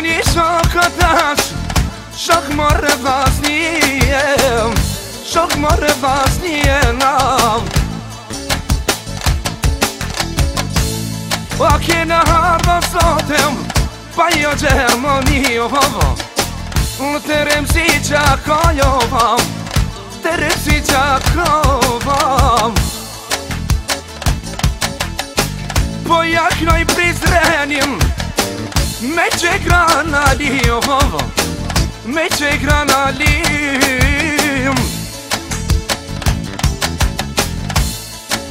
Gani shokatash, shok morë vaznije, shok morë vaznije nam. A kena harba sotem, pa jo Gjermani o hava. Të remsi qakojovam, të remsi qakovam. Po jaknoj Prizrenim, me që granali o hava, me që granalim.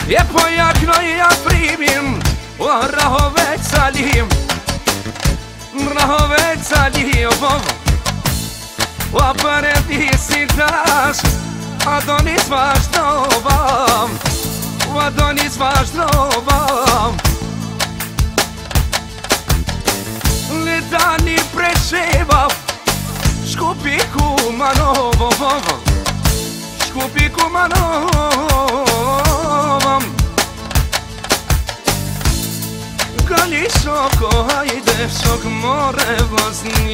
E po jaknoj Afrimin, o Rahovec Salim, Rahovec Salim o hava. O paradisin tash, Adonis vazhdovam, o Adonis vazhdovam. Letani Preševa, Shkupi Kumanovo, Shkupi Kumanovam. Gali shoko, hajde shok more vazni.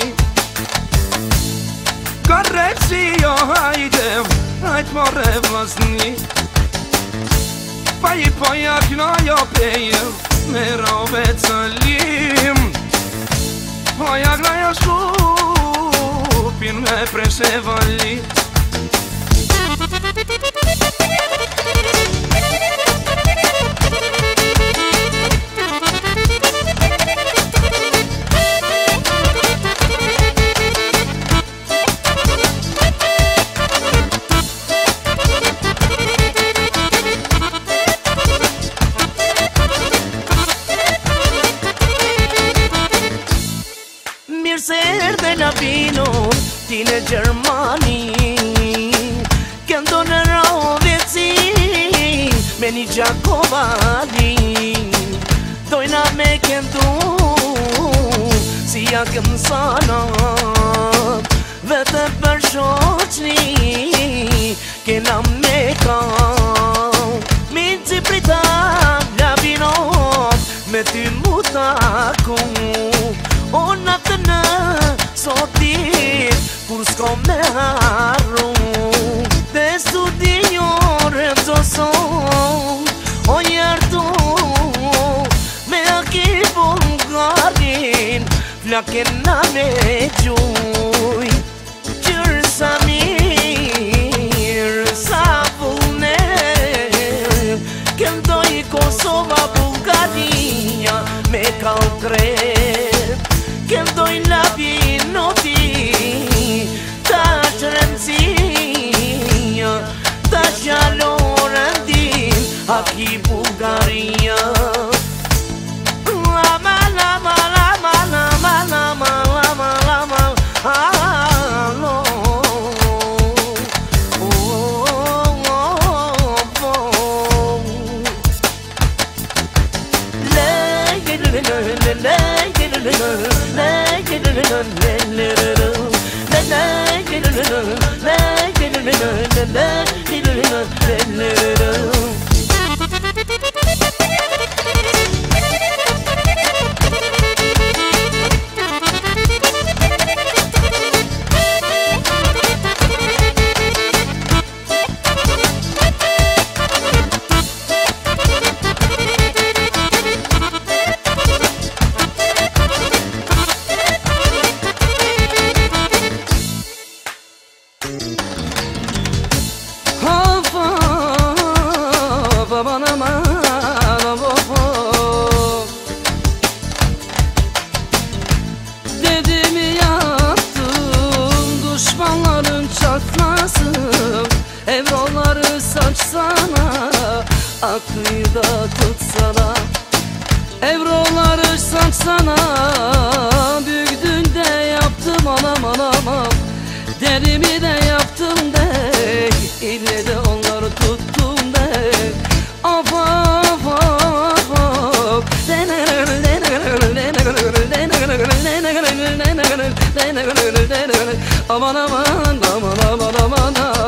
Karrecio, hajde, hajt more vazni. Pa I pojak no jo peje, me Rahovec Salim. Pojak no jo Shkupin, me Preševa li. Se erdhe në vino, ti në Gjermani, këndo në Rahoveci, me një Gjakovali. Dojna me këndu, si jakëm sanat, vete për shoqni, kena me kam. Min që prita, la vinot, me ty mutaku. O natë në sotit, kur s'ko me harru, te studiore zoson, o njertu, me aki Bulgarin, flaken na me gjuj, qërë sa mirë, sa vullner, këndoj Kosova, Bulgaria, me kalkret. Këndoj labi noti, ta shërënësia, ta shalorëndin, aki Bulgaria. Lama, lama, lama, lama, lama, lama, lama, alo. Dediğimi yaptım, düşmanların çatlasın. Evroları saçsana, aklıyı da tutsana. Evroları saçsana, büyüdün de yaptım anam anam. Derimi de yaptım de, ille de onları tuttum de. Of of of of. Aman aman aman aman aman aman.